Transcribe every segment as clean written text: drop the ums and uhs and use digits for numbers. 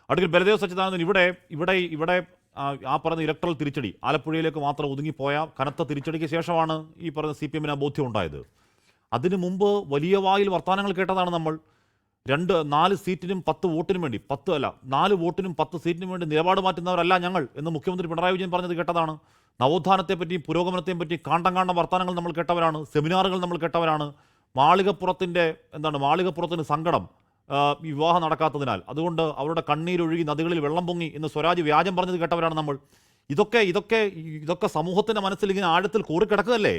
Advocate Baladev Sachidanandan, ഇവിടെ ഇവിടെ ഇവിടെ ആ പറയുന്ന ഇലക്ട്രൽ തിരിച്ചടി ആലപ്പുഴയിലേക്ക് മാത്രം ഒതുങ്ങിപ്പോയ കനത്ത തിരിച്ചടിക്ക് ശേഷമാണ് ഈ പറയുന്ന CPM-ന് ബോധ്യം ഉണ്ടായത്. അതിനു മുമ്പ് വലിയ വായിൽ വർത്തമാനങ്ങൾ കേട്ടതാണ് നമ്മൾ. 4 സീറ്റിനും 10 വോട്ടിനും വേണ്ടി 4 വോട്ടിനും 10 സീറ്റിനും വേണ്ടി നിലപാട് മാറ്റുന്നവരല്ല ഞങ്ങൾ എന്ന് മുഖ്യമന്ത്രി പിണറായി വിജയൻ പറഞ്ഞത് കേട്ടതാണ്. നവോത്ഥാനത്തെപ്പറ്റിയും പുരോഗമനത്തെയും പറ്റി കാണ്ടം വർത്തമാനങ്ങൾ നമ്മൾ കേട്ടവരാണ്. സെമിനാറുകൾ നമ്മൾ കേട്ടവരാണ്. മാളികപ്പുറത്തിന് സങ്കടം വിവാഹം നടക്കാത്തതിനാൽ, അതുകൊണ്ട് അവരുടെ കണ്ണീരൊഴുകി നദികളിൽ വെള്ളം പൊങ്ങി എന്ന് സ്വരാജ് വ്യാജം പറഞ്ഞത് കേട്ടവരാണ് നമ്മൾ. ഇതൊക്കെ സമൂഹത്തിൻ്റെ മനസ്സിൽ ഇങ്ങനെ ആഴത്തിൽ കൂറിക്കിടക്കുകയല്ലേ.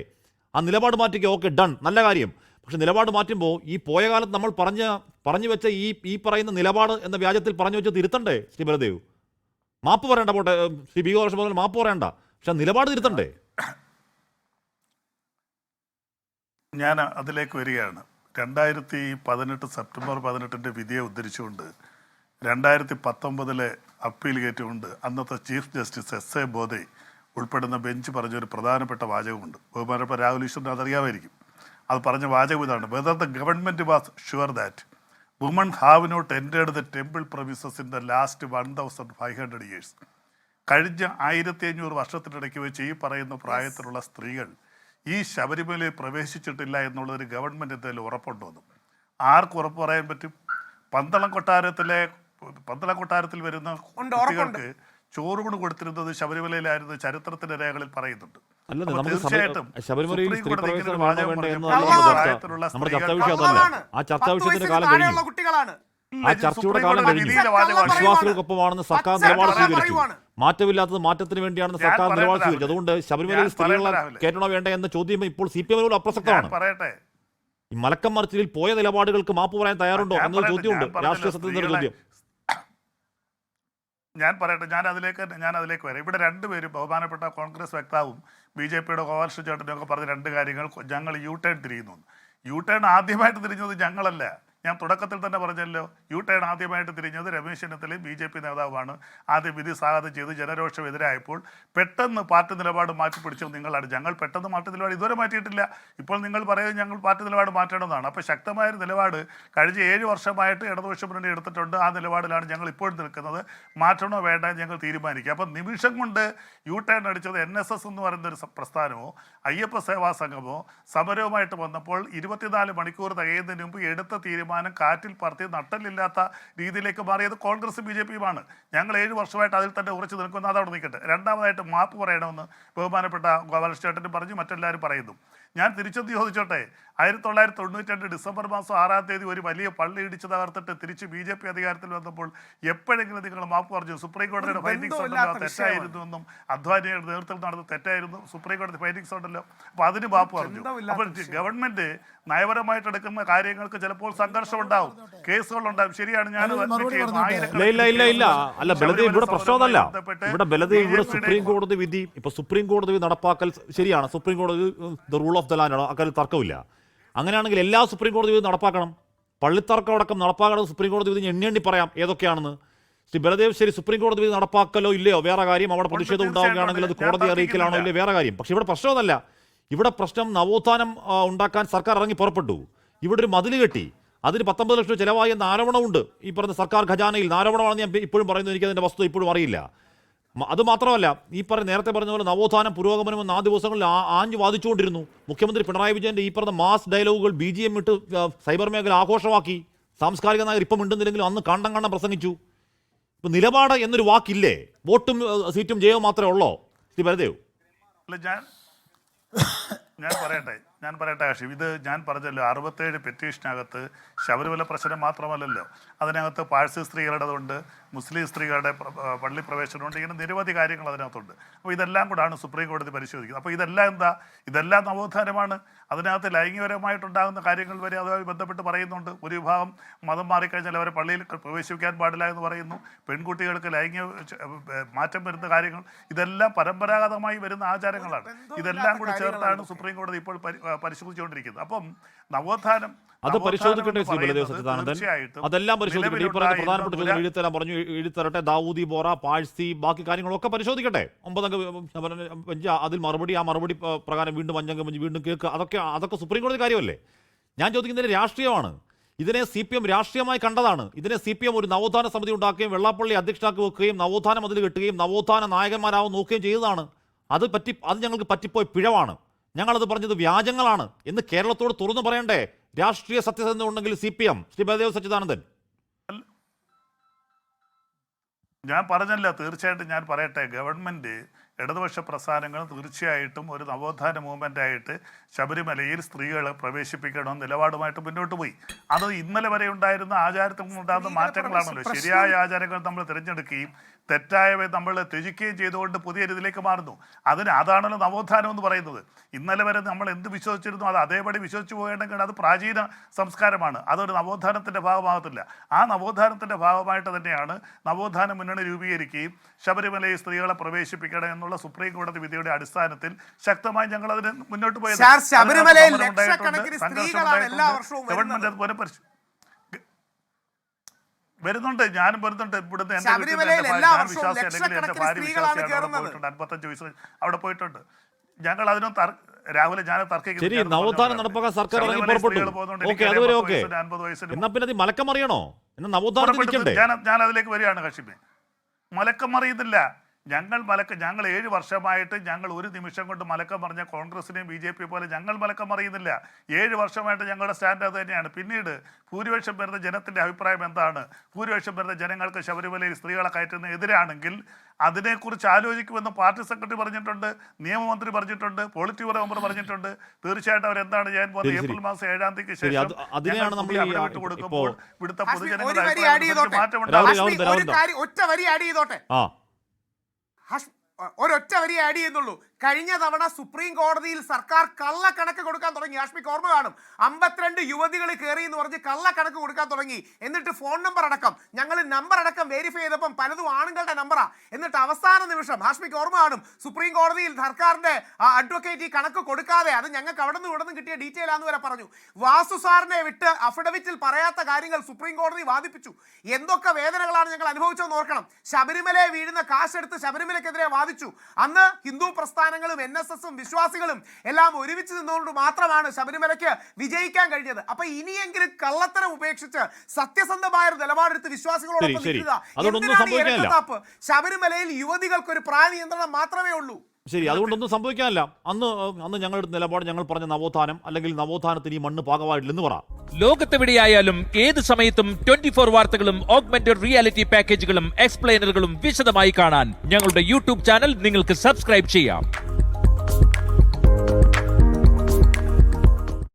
ആ നിലപാട് മാറ്റിക്കുക, ഓക്കെ ഡൺ, നല്ല കാര്യം. പക്ഷെ നിലപാട് മാറ്റുമ്പോൾ ഈ പോയ കാലത്ത് നമ്മൾ പറഞ്ഞു വെച്ച ഈ പറയുന്ന നിലപാട് എന്ന വ്യാജത്തിൽ പറഞ്ഞു വെച്ച് തിരുത്തണ്ടേ ശ്രീ ബലദേവ്? മാപ്പ് പറയണ്ട, പോട്ടെ ശ്രീ ബി ഗോപാലകൃഷ്ണൻ മാപ്പ് പറയണ്ട, പക്ഷെ നിലപാട് തിരുത്തണ്ടേ? ഞാൻ അതിലേക്ക് വരികയാണ്. 2018 സെപ്റ്റംബർ 18 വിധിയെ ഉദ്ധരിച്ചുകൊണ്ട് 2019 അപ്പീൽ കയറ്റിക്കൊണ്ട് അന്നത്തെ ചീഫ് ജസ്റ്റിസ് S.A. ബോധെ ഉൾപ്പെടുന്ന ബെഞ്ച് പറഞ്ഞൊരു പ്രധാനപ്പെട്ട വാചകമുണ്ട്. ബഹുമാനപ്പെട്ട രാഹുൽ ഈശ്വറിന് അതറിയാമായിരിക്കും. അത് പറഞ്ഞ വാചകം ഇതാണ്: whether the government was sure that women have not entered the temple premises in the last 1500 years. കഴിഞ്ഞ 1500 വർഷത്തിനിടയ്ക്ക് വെച്ച് ഈ പറയുന്ന പ്രായത്തിലുള്ള സ്ത്രീകൾ ഈ ശബരിമലയിൽ പ്രവേശിച്ചിട്ടില്ല എന്നുള്ളൊരു ഗവൺമെൻറ് എന്തെങ്കിലും ഉറപ്പുണ്ടോന്നും ആർക്ക് ഉറപ്പ് പറയാൻ പറ്റും? പന്തളം കൊട്ടാരത്തിൽ വരുന്ന കുട്ടികൾക്ക് ചോറൂണ് കൊടുത്തിരുന്നത് ശബരിമലയിലായിരുന്നു ചരിത്രത്തിന്റെ രേഖകളിൽ പറയുന്നുണ്ട്. തീർച്ചയായിട്ടും വിശ്വാസികൾക്കൊപ്പമാണെന്ന് സർക്കാർ നിലപാട് സ്വീകരിച്ചു. മാറ്റമില്ലാത്തത് മാറ്റത്തിന് വേണ്ടിയാണെന്ന് സർക്കാർ നിലപാട് സ്വീകരിച്ചു. അതുകൊണ്ട് ശബരിമലയിൽ സ്ത്രീകളെ കയറ്റണോ വേണ്ട എന്ന ചോദ്യം ഇപ്പോൾ CPM അപ്രസക്തമാണ്. ഈ മലക്കം മറിച്ചിൽ പോയ നിലപാടുകൾക്ക് മാപ്പ് പറയാൻ തയ്യാറുണ്ടോ എന്നൊരു ചോദ്യമുണ്ട്, രാഷ്ട്രീയ സത്യത്തിന്റെ ചോദ്യം. ഞാൻ പറയട്ടെ, ഞാൻ അതിലേക്ക് വരാം. ഇവിടെ രണ്ടുപേരും ബഹുമാനപ്പെട്ട കോൺഗ്രസ് വക്താവും BJP-യുടെ ഗോപാലകൃഷ്ണൻ ചേട്ടനും ഒക്കെ പറഞ്ഞ രണ്ട് കാര്യങ്ങൾ. ഞങ്ങൾ U-ടേൺ തിരിയുന്നു. U-ടേൺ ആദ്യമായിട്ട് തിരിഞ്ഞത് ഞങ്ങളല്ല. ഞാൻ തുടക്കത്തിൽ തന്നെ പറഞ്ഞല്ലോ, U-ടേൺ ആദ്യമായിട്ട് തിരിഞ്ഞത് രമേശ് ചെന്നിത്തലയും BJP നേതാവാണ്. ആദ്യം വിധി സ്വാഗതം ചെയ്ത് ജനരോഷം എതിരായപ്പോൾ പെട്ടെന്ന് പാർട്ടി നിലപാട് മാറ്റിപ്പിടിച്ചത് നിങ്ങളാണ്. ഞങ്ങൾ പെട്ടെന്ന് പാർട്ടി നിലപാട് ഇതുവരെ മാറ്റിയിട്ടില്ല. ഇപ്പോൾ നിങ്ങൾ പറയുന്നത് ഞങ്ങൾ പാർട്ടി നിലപാട് മാറ്റണമെന്നാണ്. അപ്പോൾ ശക്തമായൊരു നിലപാട് കഴിഞ്ഞ 7 വർഷമായിട്ട് ഇടതുപക്ഷ മുന്നണി എടുത്തിട്ടുണ്ട്. ആ നിലപാടിലാണ് ഞങ്ങൾ ഇപ്പോഴും നിൽക്കുന്നത്. മാറ്റണോ വേണ്ട ഞങ്ങൾ തീരുമാനിക്കുക. അപ്പം നിമിഷം കൊണ്ട് U-ടേൺ അടിച്ചത് NSS എന്ന് പറയുന്ന ഒരു പ്രസ്ഥാനമോ അയ്യപ്പ സേവാ സംഘമോ സമരവുമായിട്ട് വന്നപ്പോൾ 24 മണിക്കൂർ തികയുന്നതിന് മുമ്പ് എടുത്ത തീരുമാനം കാറ്റിൽ പറത്തി നട്ടലില്ലാത്ത രീതിയിലേക്ക് മാറിയത് കോൺഗ്രസ് BJP-യുമാണ്. ഞങ്ങൾ 7 വർഷമായിട്ട് അതിൽ തന്നെ ഉറച്ചു നിൽക്കുന്ന. അതവിടെ നിൽക്കട്ടെ. രണ്ടാമതായിട്ട് മാപ്പ് പറയണമെന്ന് ബഹുമാനപ്പെട്ട ഗോപാലകൃഷ്ണൻ ചേട്ടനും പറഞ്ഞു, മറ്റെല്ലാവരും പറയുന്നു. ഞാൻ തിരിച്ചൊന്ന് ചോദിച്ചോട്ടെ, 1992 ഡിസംബർ മാസം 6-ാം തീയതി ഒരു വലിയ പള്ളി ഇടിച്ചു തകർത്തിട്ട് തിരിച്ച് BJP അധികാരത്തിൽ വന്നപ്പോൾ എപ്പോഴെങ്കിലും നിങ്ങൾ മാപ്പ് പറഞ്ഞു? സുപ്രീം കോടതിയുടെ ഫൈൻഡിങ്സ് ഉണ്ടല്ലോ, തെറ്റായിരുന്നു എന്നും അദ്വാനിയുടെ നേതൃത്വം നടന്നത് തെറ്റായിരുന്നു, സുപ്രീം കോടതി ഫൈൻഡിങ്സ് ഉണ്ടല്ലോ. അപ്പോൾ അതിന് മാപ്പ് പറഞ്ഞു. അപ്പോൾ ഗവൺമെന്റ് നയപരമായിട്ട് എടുക്കുന്ന കാര്യങ്ങൾക്ക് ചിലപ്പോൾ സംഘർഷം ഉണ്ടാവും, കേസുകളുണ്ടാവും. ശരിയാണ്, ഞാൻ ഇവിടെ പ്രശ്നമൊന്നല്ല. ഇവിടെ സുപ്രീം കോടതി വിധി, ഇപ്പൊ സുപ്രീം കോടതി വിധി നടപ്പാക്കൽ ശരിയാണ്. സുപ്രീം കോടതി റൂൾ ഓഫ് ദ ലാൻഡ് ആണ്, അക്കാര്യത്തിൽ തർക്കമില്ല. അങ്ങനെയാണെങ്കിൽ എല്ലാ സുപ്രീം കോടതി വിധി നടപ്പാക്കണം. പള്ളിത്തർക്കം അടക്കം നടപ്പാക്കണം. സുപ്രീം കോടതി വിധി എണ്ണി പറയാം ഏതൊക്കെയാണെന്ന്. ശ്രീ ബലദേവ്, ശരി, സുപ്രീം കോടതി വിധി നടപ്പാക്കലോ ഇല്ലയോ വേറെ കാര്യം. അവിടെ പ്രതിഷേധം ഉണ്ടാവുകയാണെങ്കിൽ അത് കോടതി അറിയിക്കലാണോ ഇല്ലയോ വേറെ കാര്യം. പക്ഷെ ഇവിടെ പ്രശ്നമൊന്നല്ല. ഇവിടെ പ്രശ്നം നവോത്ഥാനം ഉണ്ടാക്കാൻ സർക്കാർ ഇറങ്ങി പുറപ്പെട്ടു. ഇവിടെ ഒരു മതിൽ കെട്ടി, അതിന് 19 ലക്ഷം ചിലവായി എന്ന ആരോപണമുണ്ട് ഈ പറഞ്ഞ സർക്കാർ ഖജാനയിൽ. ആരോപണമാണെന്ന് ഞാൻ ഇപ്പോഴും പറയുന്നത്, എനിക്കതിൻ്റെ വസ്തുത ഇപ്പോഴും അറിയില്ല. അതുമാത്രമല്ല, ഈ നേരത്തെ പറഞ്ഞ പോലെ നവോത്ഥാനം പുരോഗമനം എന്ന ആ ദിവസങ്ങളിൽ ആഞ്ഞു വാദിച്ചുകൊണ്ടിരുന്നു. മുഖ്യമന്ത്രി പിണറായി വിജയൻ്റെ ഈ പറഞ്ഞ മാസ് ഡയലോഗുകൾ BGM ഇട്ട് സൈബർ മേഖല ആഘോഷമാക്കി. സാംസ്കാരിക നായകർ ഇപ്പം മിണ്ടുന്നില്ലെങ്കിലും അന്ന് കാണ്ടം പ്രസംഗിച്ചു. ഇപ്പം നിലപാട് എന്നൊരു വാക്കില്ലേ? വോട്ടും സീറ്റും ജയവും മാത്രമേ ഉള്ളോ ശ്രീ ബലദേവ്? ഞാൻ പറയട്ടെ ആഷിഫ്, ഇത് ഞാൻ പറഞ്ഞല്ലോ, 67 പെറ്റീഷനകത്ത് ശബരിമല പ്രശ്നം മാത്രമല്ലല്ലോ, അതിനകത്ത് പാഴ്സി സ്ത്രീകളുടേതുണ്ട്, മുസ്ലിം സ്ത്രീകളുടെ പള്ളി പ്രവേശനമുണ്ട്, ഇങ്ങനെ നിരവധി കാര്യങ്ങൾ അതിനകത്തുണ്ട്. അപ്പോൾ ഇതെല്ലാം കൂടാണ് സുപ്രീം കോടതി പരിശോധിക്കുന്നത്. അപ്പോൾ ഇതെല്ലാം നവോത്ഥാനമാണ്. അതിനകത്ത് ലൈംഗികപരമായിട്ടുണ്ടാകുന്ന കാര്യങ്ങൾ വരെ അതുമായി ബന്ധപ്പെട്ട് പറയുന്നുണ്ട്. ഒരു വിഭാഗം മതം മാറിക്കഴിഞ്ഞാൽ അവരെ പള്ളിയിൽ പ്രവേശിക്കാൻ പാടില്ല എന്ന് പറയുന്നു. പെൺകുട്ടികൾക്ക് ലൈംഗിക മാറ്റം വരുന്ന കാര്യങ്ങൾ, ഇതെല്ലാം പരമ്പരാഗതമായി വരുന്ന ആചാരങ്ങളാണ്. ഇതെല്ലാം കൂടി ചേർത്താണ് സുപ്രീം കോടതി ഇപ്പോൾ പരിശോധിച്ചുകൊണ്ടിരിക്കുന്നത്. അപ്പം നവോത്ഥാനം അത് പരിശോധിക്കട്ടെ ശ്രീ ബലദേവ് സച്ചിദാനന്ദൻ, അതെല്ലാം പരിശോധിക്കട്ടെ. ഈ പറയുന്ന പ്രധാനപ്പെട്ട ചോദ്യം എഴുത്തരാൻ പറഞ്ഞു, എഴുത്തരട്ടെ. ദാവൂദി ബോറ, പാഴ്സി, ബാക്കി കാര്യങ്ങളൊക്കെ പരിശോധിക്കട്ടെ. 9 ബെഞ്ച് അതിൽ മറുപടി, ആ മറുപടി പ്രകാരം വീണ്ടും 5 അംഗ ബെഞ്ച് വീണ്ടും കേൾക്കുക. അതൊക്കെ സുപ്രീം കോടതി കാര്യമല്ലേ? ഞാൻ ചോദിക്കുന്നതിന് രാഷ്ട്രീയമാണ്. ഇതിനെ CPM രാഷ്ട്രീയമായി കണ്ടതാണ്. ഇതിനെ CPM ഒരു നവോത്ഥാന സമിതി ഉണ്ടാക്കുകയും വെള്ളാപ്പള്ളി അധ്യക്ഷനാക്കി വെക്കുകയും നവോത്ഥാനം അതിൽ കെട്ടുകയും നവോത്ഥാന നായകന്മാരാവും നോക്കുകയും ചെയ്തതാണ്. അത് ഞങ്ങൾക്ക് പറ്റിപ്പോയ പിഴവാണ്. ഞങ്ങളത് പറഞ്ഞത് വ്യാജങ്ങളാണ് എന്ന് കേരളത്തോട് തുറന്നു പറയണ്ടേ? രാഷ്ട്രീയ സത്യസന്ധത ഉണ്ടെങ്കിൽ CPM, ശ്രീ ബലദേവ് സച്ചിദാനന്ദൻ. ഞാൻ പറഞ്ഞല്ല, തീർച്ചയായിട്ടും ഞാൻ പറയട്ടെ, ഗവൺമെൻറ് ഇടതുപക്ഷ പ്രസ്ഥാനങ്ങൾ തീർച്ചയായിട്ടും ഒരു നവോത്ഥാന മൂവ്മെൻ്റായിട്ട് ശബരിമലയിൽ സ്ത്രീകളെ പ്രവേശിപ്പിക്കണമെന്ന് നിലപാടുമായിട്ട് മുന്നോട്ട് പോയി. അത് ഇന്നലെ വരെ ഉണ്ടായിരുന്ന ആചാരത്തിൽ ഉണ്ടാകുന്ന മാറ്റങ്ങളാണല്ലോ. ശരിയായ ആചാരങ്ങൾ നമ്മൾ തിരഞ്ഞെടുക്കുകയും തെറ്റായവ നമ്മൾ ത്യജിക്കുകയും ചെയ്തുകൊണ്ട് പുതിയ രീതിയിലേക്ക് മാറുന്നു. അതാണല്ലോ നവോത്ഥാനം എന്ന് പറയുന്നത്. ഇന്നലെ വരെ നമ്മൾ എന്ത് വിശ്വസിച്ചിരുന്നു അത് അതേപടി വിശ്വസിച്ച് പോകണമെങ്കിൽ അത് പ്രാചീന സംസ്കാരമാണ്. അതൊരു നവോത്ഥാനത്തിൻ്റെ ഭാഗമാകത്തില്ല. ആ നവോത്ഥാനത്തിൻ്റെ ഭാഗമായിട്ട് തന്നെയാണ് നവോത്ഥാന മുന്നണി രൂപീകരിക്കുകയും ശബരിമലയിൽ സ്ത്രീകളെ പ്രവേശിപ്പിക്കണം എന്നുള്ള സുപ്രീം കോടതി വിധിയുടെ അടിസ്ഥാനത്തിൽ ശക്തമായി ഞങ്ങൾ അതിന് മുന്നോട്ട് പോയത്. ഗവൺമെന്റ് അതുപോലെ വരുന്നുണ്ട്, ഞാനും വരുന്നുണ്ട്. ഇവിടുന്ന് എന്റെ ഞാൻ വിശ്വാസി അല്ലെങ്കിൽ എന്റെ ഭാര്യ വിശ്വാസിയാണ് പോയിട്ടുണ്ട്. 55 വയസ്സ് അവിടെ പോയിട്ടുണ്ട്. ഞങ്ങൾ അതിനും രാവിലെ ഞാൻ തർക്കിക്കുന്നു. നവോത്ഥാനം നടപ്പാക്കാൻ സർക്കാർ മലക്കമറിയണോ? ഞാൻ അതിലേക്ക് വരികയാണ് കശ്മീർ. മലക്കം മറിയുന്നില്ല. ഞങ്ങൾ 7 വർഷമായിട്ട് ഞങ്ങൾ ഒരു നിമിഷം കൊണ്ട് മലക്കം പറഞ്ഞ കോൺഗ്രസിനെയും BJP പോലെ ഞങ്ങൾ മലക്കം മറിയുന്നില്ല. 7 വർഷമായിട്ട് ഞങ്ങളുടെ സ്റ്റാൻഡ് അത് തന്നെയാണ്. പിന്നീട് ഭൂരിപക്ഷം വരുന്ന ജനത്തിൻ്റെ അഭിപ്രായം എന്താണ്? ഭൂരിപക്ഷം വരുന്ന ജനങ്ങൾക്ക് ശബരിമലയിൽ സ്ത്രീകളെ കയറ്റുന്ന എതിരാണെങ്കിൽ അതിനെക്കുറിച്ച് ആലോചിക്കുമെന്ന് പാർട്ടി സെക്രട്ടറി പറഞ്ഞിട്ടുണ്ട്, നിയമമന്ത്രി പറഞ്ഞിട്ടുണ്ട്, പോളിറ്റ് ബ്യൂറോ മെമ്പർ പറഞ്ഞിട്ടുണ്ട്. തീർച്ചയായിട്ടും അവരെന്താണ് ചെയ്യാൻ പോകുന്നത്? ഏപ്രിൽ മാസം 7-ാം തീയതിക്ക് ശേഷം കൊടുക്കുമ്പോൾ ഇവിടുത്തെ പൊതുജനങ്ങളുടെ ഒരൊറ്റ വരി ആഡ് ചെയ്യുന്നുള്ളൂ. കഴിഞ്ഞ തവണ സുപ്രീം കോടതിയിൽ സർക്കാർ കള്ളക്കണക്ക് കൊടുക്കാൻ തുടങ്ങി. ഹാഷ്മിക്ക് ഓർമ്മ കാണും. 52 യുവതികൾ കയറി എന്ന് പറഞ്ഞ് കള്ളക്കണക്ക് കൊടുക്കാൻ തുടങ്ങി. എന്നിട്ട് ഫോൺ നമ്പർ അടക്കം ഞങ്ങൾ നമ്പർ അടക്കം വെരിഫൈ ചെയ്തപ്പം പലതും ആണുങ്ങളുടെ നമ്പറാ. എന്നിട്ട് അവസാന നിമിഷം ഹാഷ്മിക്ക് ഓർമ്മ കാണും, സുപ്രീം കോടതിയിൽ സർക്കാരിന്റെ അഡ്വക്കേറ്റ് ഈ കണക്ക് കൊടുക്കാതെ അത് ഞങ്ങൾക്ക് അവിടെ നിന്ന് ഇവിടെ നിന്ന് കിട്ടിയ ഡീറ്റെയിൽ ആണെന്ന് വരെ പറഞ്ഞു. വാസു സാറിനെ വിട്ട് അഫിഡവിറ്റിൽ പറയാത്ത കാര്യങ്ങൾ സുപ്രീം കോടതി വാദിപ്പിച്ചു. എന്തൊക്കെ വേദനകളാണ് ഞങ്ങൾ അനുഭവിച്ചതെന്ന് ഓർക്കണം. ശബരിമലയെ വീഴുന്ന കാശെടുത്ത് ശബരിമലയ്ക്കെതിരെ വാദിച്ചു. അന്ന് ഹിന്ദു പ്രസ്ഥാനങ്ങളും NSSും വിശ്വാസികളും എല്ലാം ഒരുമിച്ച് നിന്നുകൊണ്ട് മാത്രമാണ് ശബരിമലയ്ക്ക് വിജയിക്കാൻ കഴിഞ്ഞത്. അപ്പൊ ഇനിയെങ്കിലും കള്ളത്തരം ഉപേക്ഷിച്ച് സത്യസന്ധമായ ഒരു നിലപാടെടുത്ത് വിശ്വാസികളോടൊപ്പം നിൽക്കുക. ശബരിമലയിൽ യുവതികൾക്ക് ഒരു പ്രായ നിയന്ത്രണം മാത്രമേ ഉള്ളൂ. ശരി, അതുകൊണ്ടൊന്നും സംഭവിക്കാനില്ല. അന്ന് ഞങ്ങളുടെ നിലപാട് ഞങ്ങൾ പറഞ്ഞ നവോത്ഥാനം അല്ലെങ്കിൽ നവോത്ഥാനത്തിന് ഈ മണ്ണ് പാകമായിട്ടില്ലെന്ന് പറ. ലോകത്തെവിടെയായാലും ഏത് സമയത്തും 24 വാർത്തകളും ഓഗ്മെന്റഡ് റിയാലിറ്റി പാക്കേജുകളും എക്സ്പ്ലെയിനറുകളും വിശദമായി കാണാൻ ഞങ്ങളുടെ യൂട്യൂബ് ചാനൽ നിങ്ങൾക്ക് സബ്സ്ക്രൈബ് ചെയ്യാം.